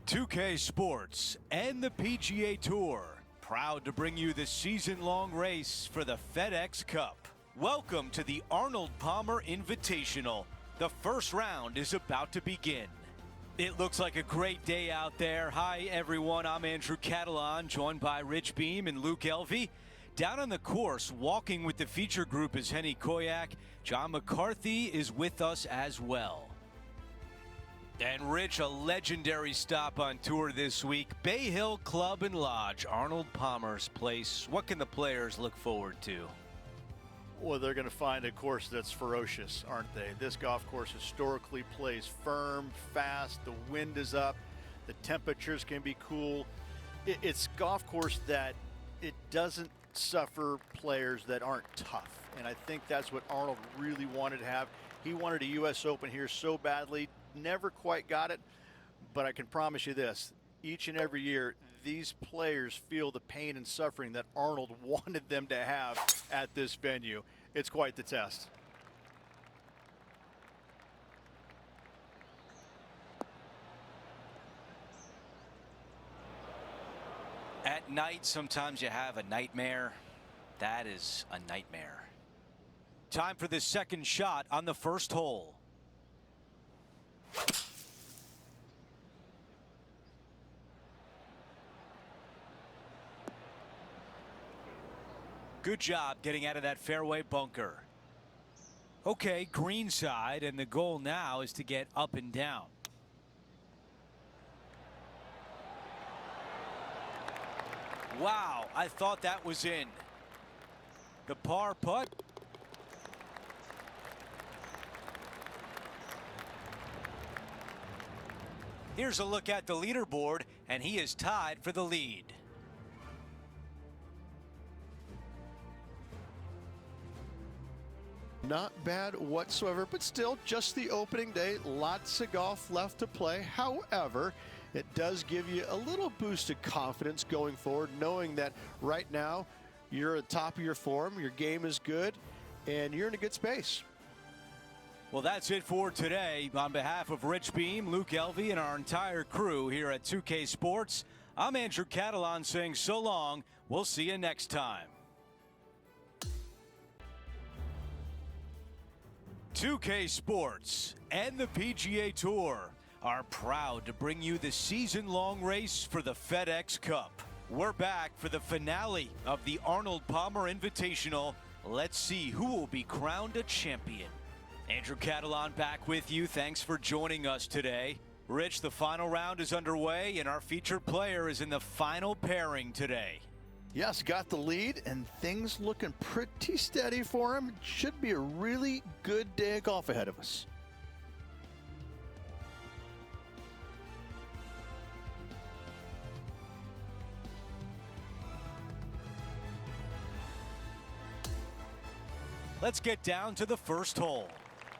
2K Sports and the PGA Tour, proud to bring you the season-long race for the FedEx Cup. Welcome to the Arnold Palmer Invitational. The first round is about to begin. It looks like a great day out there. Hi everyone, I'm Andrew Catalan, joined by Rich Beam and Luke Elvey. Down on the course, walking with the feature group is Henny Koyak. John McCarthy is with us as well. And Rich, a legendary stop on tour this week. Bay Hill Club and Lodge, Arnold Palmer's place. What can the players look forward to? Well, they're going to find a course that's ferocious, aren't they? This golf course historically plays firm, fast, the wind is up, the temperatures can be cool. It's a golf course that it doesn't suffer players that aren't tough. And I think that's what Arnold really wanted to have. He wanted a U.S. Open here so badly, never quite got it, but I can promise you this, each and every year, these players feel the pain and suffering that Arnold wanted them to have at this venue. It's quite the test. At night, sometimes you have a nightmare. That is a nightmare. Time for the second shot on the first hole. Good job getting out of that fairway bunker. Okay, green side, and the goal now is to get up and down. Wow, I thought that was in. The par putt. Here's a look at the leaderboard, and he is tied for the lead. Not bad whatsoever, but still just the opening day. Lots of golf left to play. However, it does give you a little boost of confidence going forward, knowing that right now you're at the top of your form, your game is good, and you're in a good space. Well, that's it for today. On behalf of Rich Beam, Luke Elvey, and our entire crew here at 2K Sports, I'm Andrew Catalan saying so long. We'll see you next time. 2K Sports and the PGA Tour are proud to bring you the season-long race for the FedEx Cup. We're back for the finale of the Arnold Palmer Invitational. Let's see who will be crowned a champion. Andrew Catalan back with you. Thanks for joining us today. Rich, the final round is underway, and our featured player is in the final pairing today. Yes, got the lead, and things looking pretty steady for him. Should be a really good day of golf ahead of us. Let's get down to the first hole.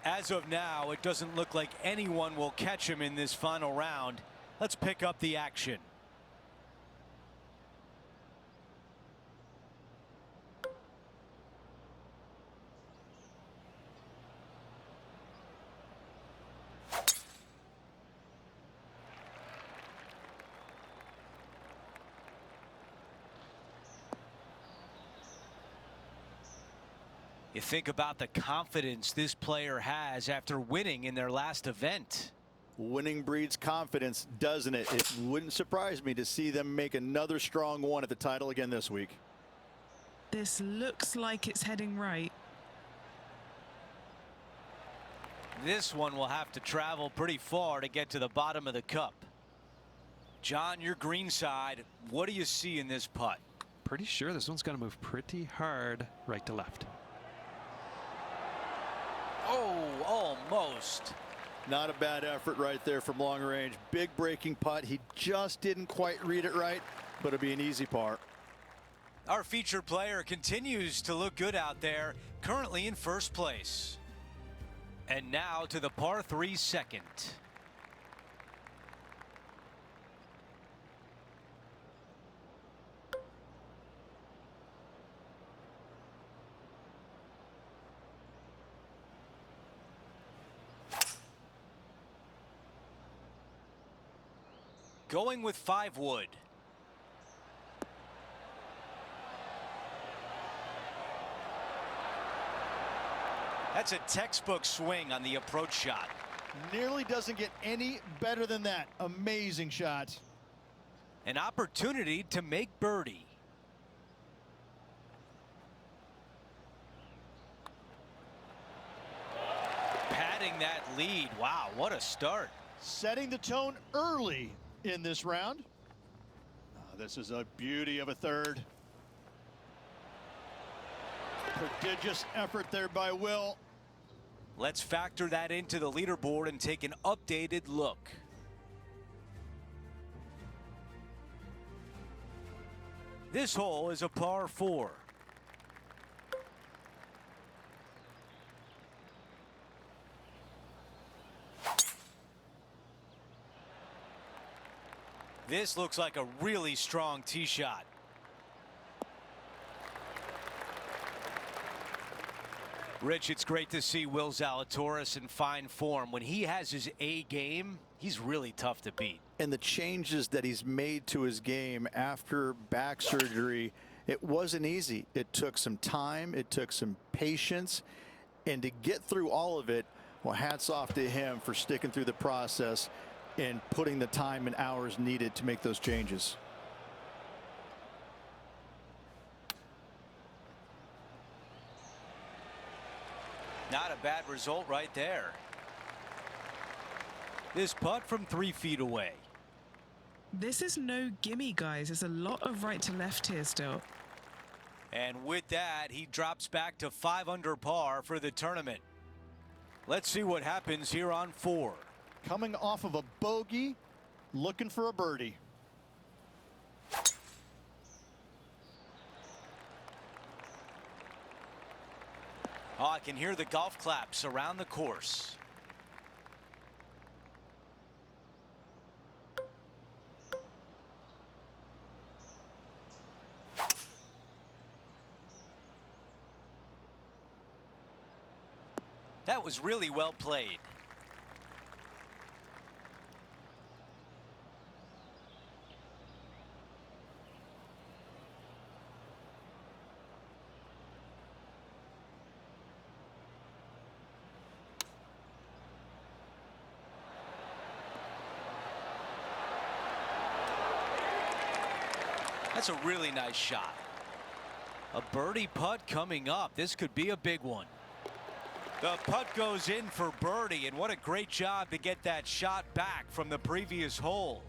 As of now, it doesn't look like anyone will catch him in this final round. Let's pick up the action. You think about the confidence this player has after winning in their last event. Winning breeds confidence, doesn't it? It wouldn't surprise me to see them make another strong one at the title again this week. This looks like it's heading right. This one will have to travel pretty far to get to the bottom of the cup. John, your green side, what do you see in this putt? Pretty sure this one's going to move pretty hard right to left. Oh, almost. Not a bad effort right there from long range. Big breaking putt. He just didn't quite read it right, but it'll be an easy par. Our featured player continues to look good out there, currently in first place. And now to the par 3 second. Going with 5 wood. That's a textbook swing on the approach shot. Nearly doesn't get any better than that. Amazing shot. An opportunity to make birdie. Padding that lead. Wow, what a start. Setting the tone early in this round. This is a beauty of a third. Prodigious effort there by Will. Let's factor that into the leaderboard and take an updated look. This hole is a par 4. This looks like a really strong tee shot. Rich, it's great to see Will Zalatoris in fine form. When he has his A game, he's really tough to beat. And the changes that he's made to his game after back surgery, it wasn't easy. It took some time, it took some patience, and to get through all of it, well, hats off to him for sticking through the process and putting the time and hours needed to make those changes. Not a bad result right there. This putt from 3 feet away. This is no gimme, guys. There's a lot of right to left here still. And with that, he drops back to 5 under par for the tournament. Let's see what happens here on 4. Coming off of a bogey, looking for a birdie. Oh, I can hear the golf claps around the course. That was really well played. That's a really nice shot. A birdie putt coming up. This could be a big one. The putt goes in for birdie, and what a great job to get that shot back from the previous hole.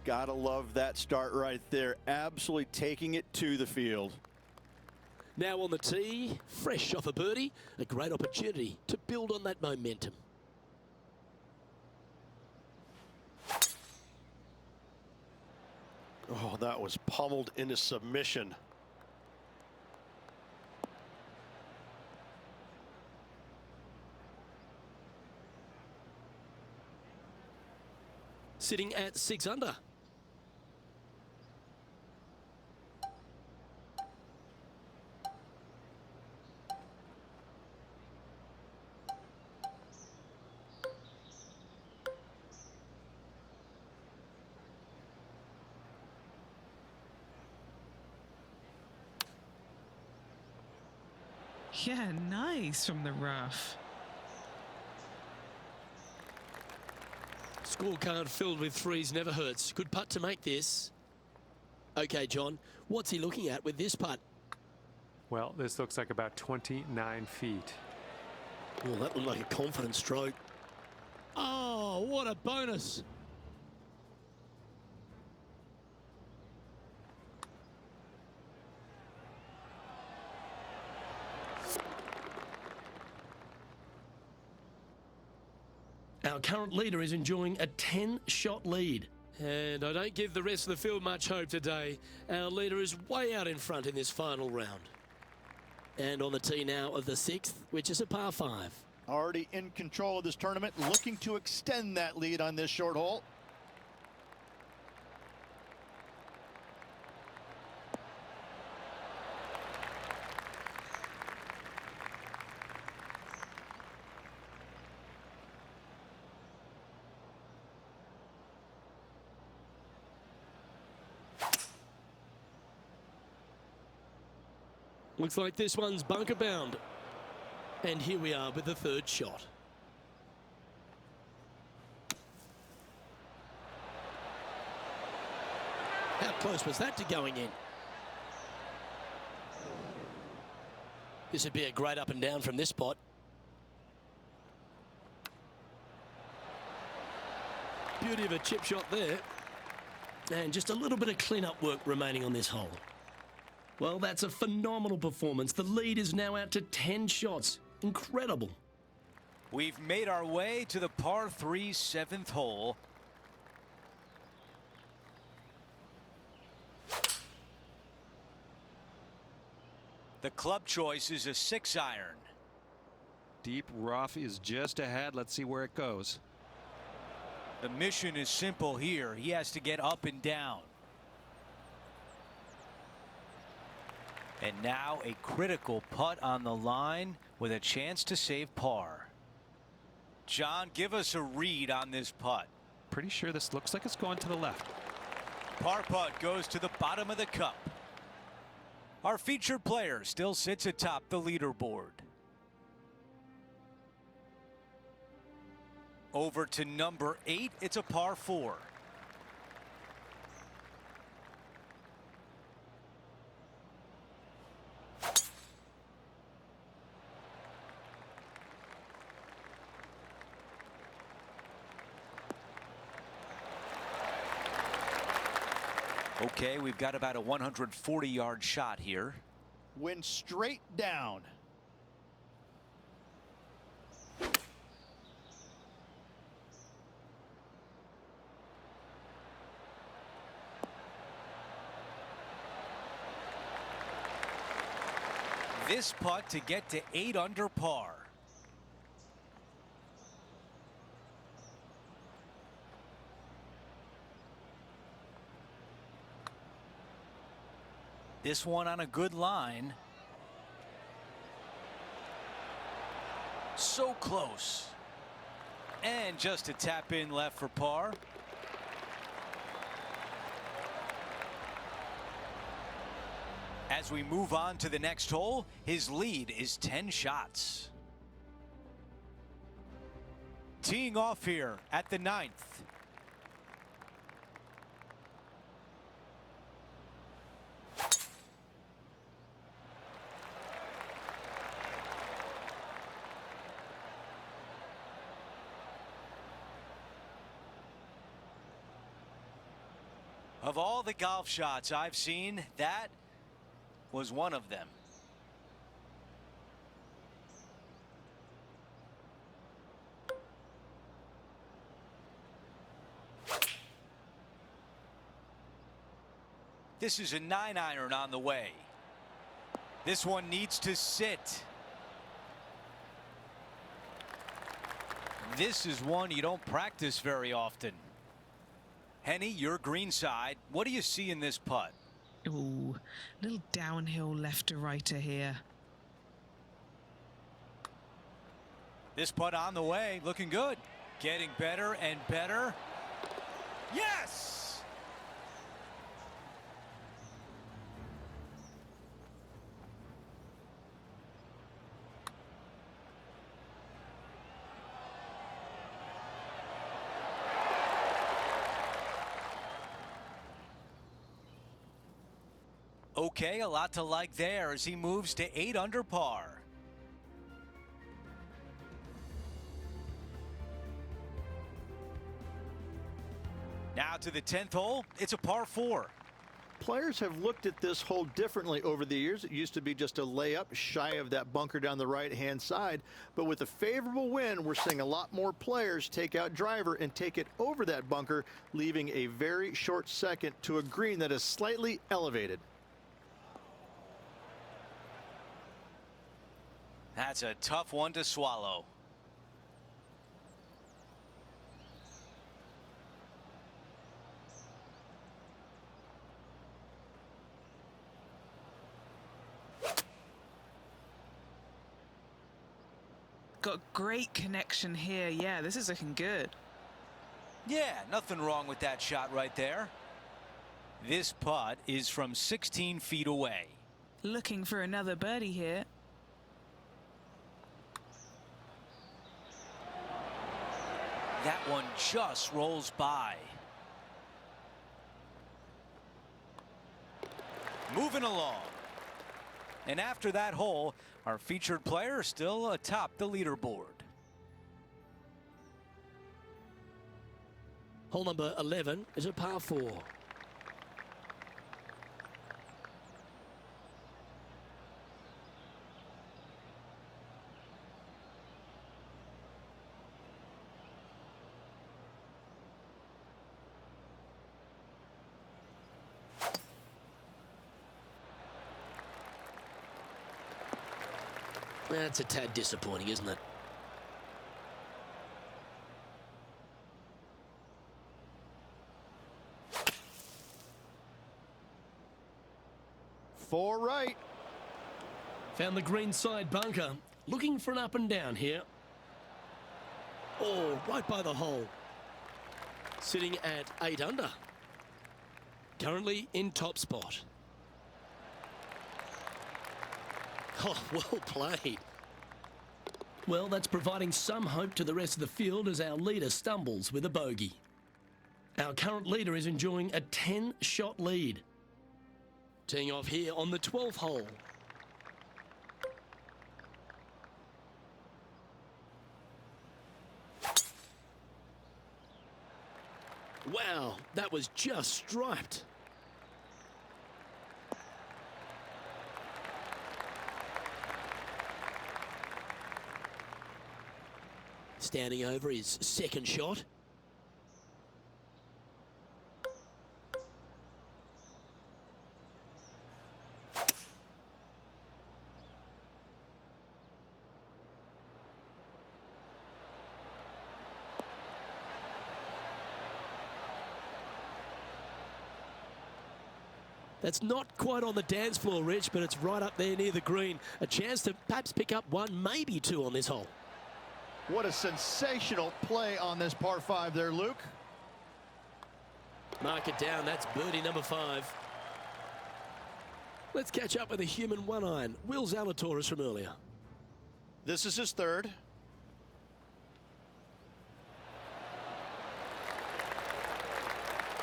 Gotta love that start right there. Absolutely taking it to the field. Now on the tee, fresh off a birdie, a great opportunity to build on that momentum. Oh, that was pummeled into submission. Sitting at 6 under. Yeah, nice from the rough. Scorecard filled with threes never hurts. Good putt to make this. Okay, John, what's he looking at with this putt? Well, this looks like about 29 feet. Well, that looked like a confident stroke. Oh, what a bonus. Our current leader is enjoying a 10-shot lead. And I don't give the rest of the field much hope today. Our leader is way out in front in this final round. And on the tee now of the 6th, which is a par 5. Already in control of this tournament, looking to extend that lead on this short hole. Looks like this one's bunker bound. And here we are with the third shot. How close was that to going in? This would be a great up and down from this spot. Beauty of a chip shot there. And just a little bit of clean-up work remaining on this hole. Well, that's a phenomenal performance. The lead is now out to 10 shots. Incredible. We've made our way to the par 3 7th hole. The club choice is a 6-iron. Deep rough is just ahead. Let's see where it goes. The mission is simple here. He has to get up and down. And now a critical putt on the line with a chance to save par. John, give us a read on this putt. Pretty sure this looks like it's going to the left. Par putt goes to the bottom of the cup. Our featured player still sits atop the leaderboard. Over to number 8. It's a par 4. Okay, we've got about a 140-yard shot here. Went straight down. This putt to get to 8 under par. This one on a good line. So close. And just a tap in left for par. As we move on to the next hole, his lead is 10 shots. Teeing off here at the 9th. Of all the golf shots I've seen, that was one of them. This is a 9-iron on the way. This one needs to sit. This is one you don't practice very often. Henny, your green side. What do you see in this putt? Ooh, little downhill left to righter here. This putt on the way, looking good. Getting better and better. Yes! Okay, a lot to like there as he moves to 8 under par. Now to the 10th hole, it's a par 4. Players have looked at this hole differently over the years. It used to be just a layup shy of that bunker down the right-hand side. But with a favorable wind, we're seeing a lot more players take out driver and take it over that bunker, leaving a very short second to a green that is slightly elevated. That's a tough one to swallow. Got great connection here. Yeah, this is looking good. Yeah, nothing wrong with that shot right there. This putt is from 16 feet away. Looking for another birdie here. That one just rolls by. Moving along. And after that hole, our featured player still atop the leaderboard. Hole number 11 is a par 4. That's a tad disappointing, isn't it? Four right. Found the green side bunker. Looking for an up and down here. Oh, right by the hole. Sitting at 8 under. Currently in top spot. Oh, well played. Well, that's providing some hope to the rest of the field as our leader stumbles with a bogey. Our current leader is enjoying a 10-shot lead. Teeing off here on the 12th hole. Wow, that was just striped. Standing over his second shot. That's not quite on the dance floor, Rich, but it's right up there near the green. A chance to perhaps pick up one, maybe two on this hole. What a sensational play on this par 5 there, Luke. Mark it down. That's birdie number 5. Let's catch up with a human one-iron, Will Zalatoris from earlier. This is his third.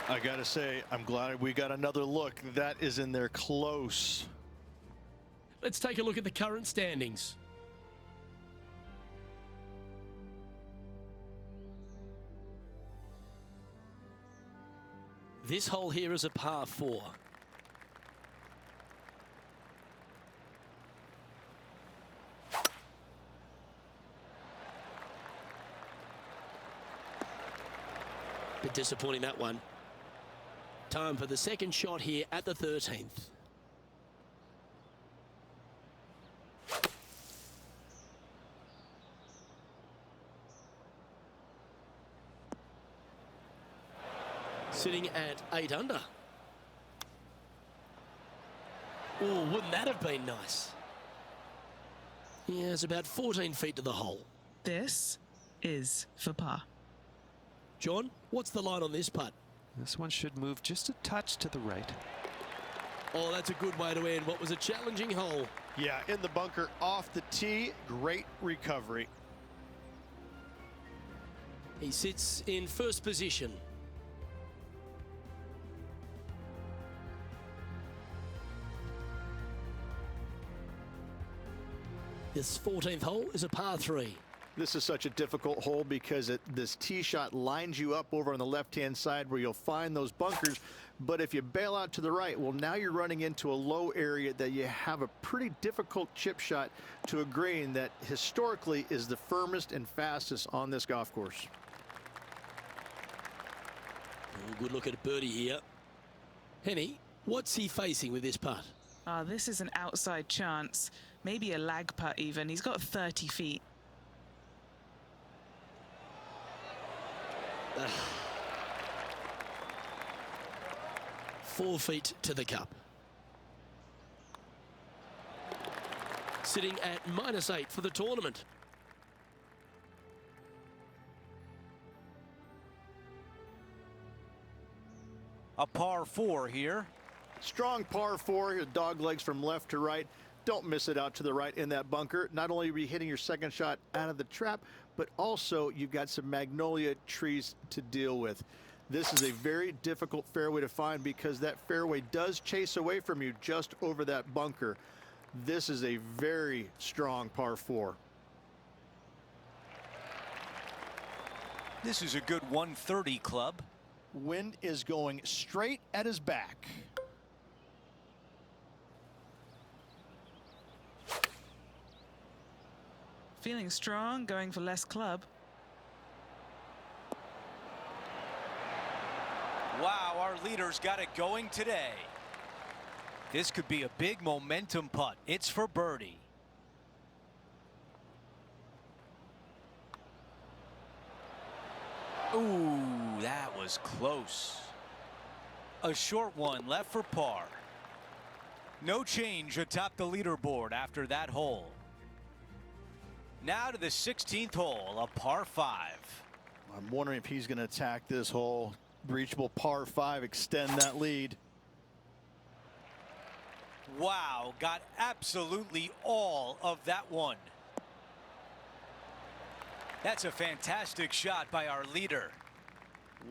I gotta say, I'm glad we got another look. That is in there close. Let's take a look at the current standings. This hole here is a par 4. Bit disappointing, that one. Time for the second shot here at the 13th. Sitting at 8 under. Oh, wouldn't that have been nice? Yeah, it's about 14 feet to the hole. This is for par. John, what's the line on this putt? This one should move just a touch to the right. Oh, that's a good way to end what was a challenging hole. Yeah, in the bunker off the tee. Great recovery. He sits in first position. This 14th hole is a par 3. This is such a difficult hole because this tee shot lines you up over on the left-hand side where you'll find those bunkers. But if you bail out to the right, well, now you're running into a low area that you have a pretty difficult chip shot to a green that historically is the firmest and fastest on this golf course. Good look at birdie here. Henny, what's he facing with this putt? This is an outside chance. Maybe a lag putt even. He's got 30 feet. 4 feet to the cup. Sitting at -8 for the tournament. A par 4 here. Strong par 4, your dog legs from left to right. Don't miss it out to the right in that bunker. Not only are you hitting your second shot out of the trap, but also you've got some magnolia trees to deal with. This is a very difficult fairway to find because that fairway does chase away from you just over that bunker. This is a very strong par 4. This is a good 130 club. Wind is going straight at his back. Feeling strong, going for less club. Wow, our leader's got it going today. This could be a big momentum putt. It's for birdie. Ooh, that was close. A short one left for par. No change atop the leaderboard after that hole. Now to the 16th hole, a par 5. I'm wondering if he's going to attack this hole. Reachable par 5, extend that lead. Wow, got absolutely all of that one. That's a fantastic shot by our leader.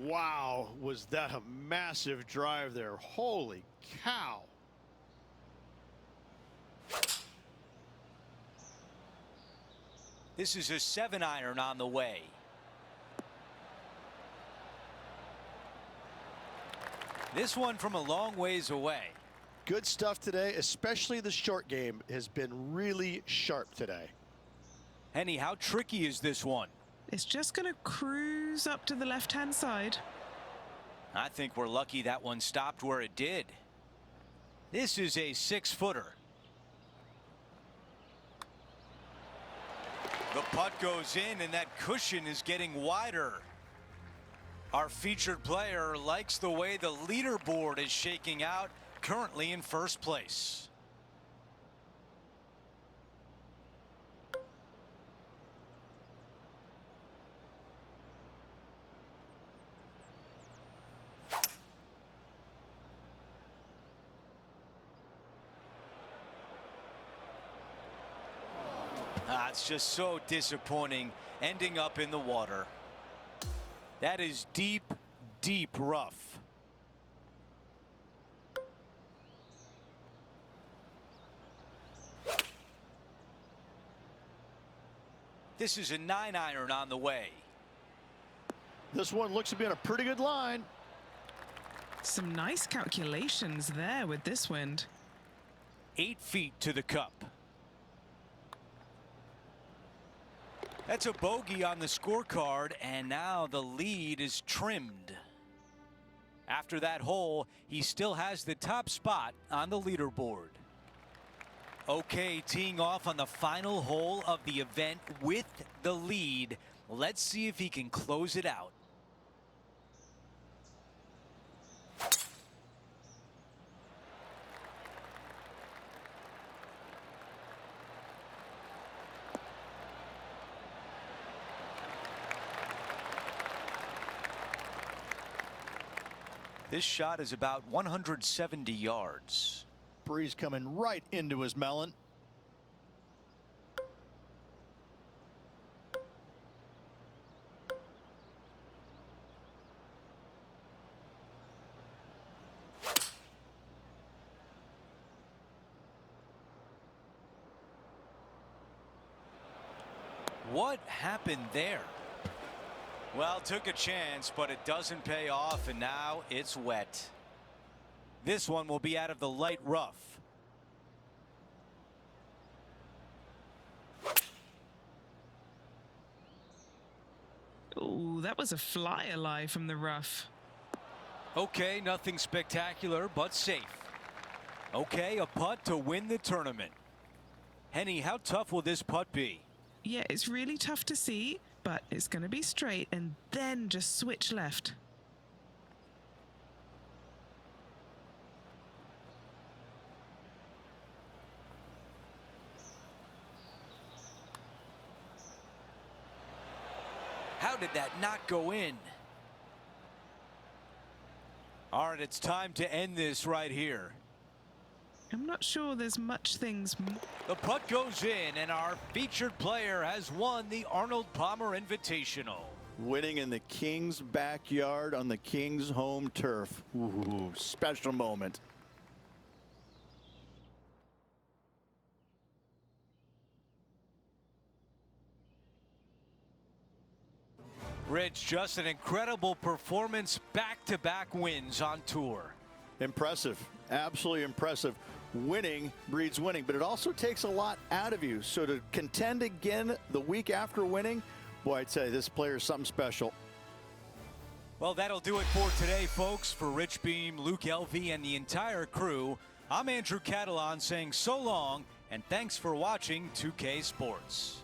Wow, was that a massive drive there. Holy cow. This is a 7-iron on the way. This one from a long ways away. Good stuff today, especially the short game has been really sharp today. Henny, how tricky is this one? It's just going to cruise up to the left-hand side. I think we're lucky that one stopped where it did. This is a 6-footer. The putt goes in and that cushion is getting wider. Our featured player likes the way the leaderboard is shaking out, currently in first place. It's just so disappointing ending up in the water. That is deep, deep rough. This is a 9-iron on the way. This one looks to be on a pretty good line. Some nice calculations there with this wind. 8 feet to the cup. That's a bogey on the scorecard, and now the lead is trimmed. After that hole, he still has the top spot on the leaderboard. Okay, teeing off on the final hole of the event with the lead. Let's see if he can close it out. This shot is about 170 yards. Breeze coming right into his melon. What happened there? Well, took a chance, but it doesn't pay off, and now it's wet. This one will be out of the light rough. Oh, that was a fly-a-lie from the rough. Okay, nothing spectacular, but safe. Okay, a putt to win the tournament. Henny, how tough will this putt be? Yeah, it's really tough to see, but it's going to be straight and then just switch left. How did that not go in? All right, it's time to end this right here. I'm not sure there's much things. The putt goes in, and our featured player has won the Arnold Palmer Invitational. Winning in the King's backyard on the King's home turf. Ooh, special moment. Rich, just an incredible performance, back-to-back wins on tour. Impressive, absolutely impressive. Winning breeds winning, but it also takes a lot out of you. So to contend again the week after winning, boy, I'd say this player is something special. Well, that'll do it for today, folks. For Rich Beam, Luke Elvey, and the entire crew, I'm Andrew Catalan saying so long, and thanks for watching 2K Sports.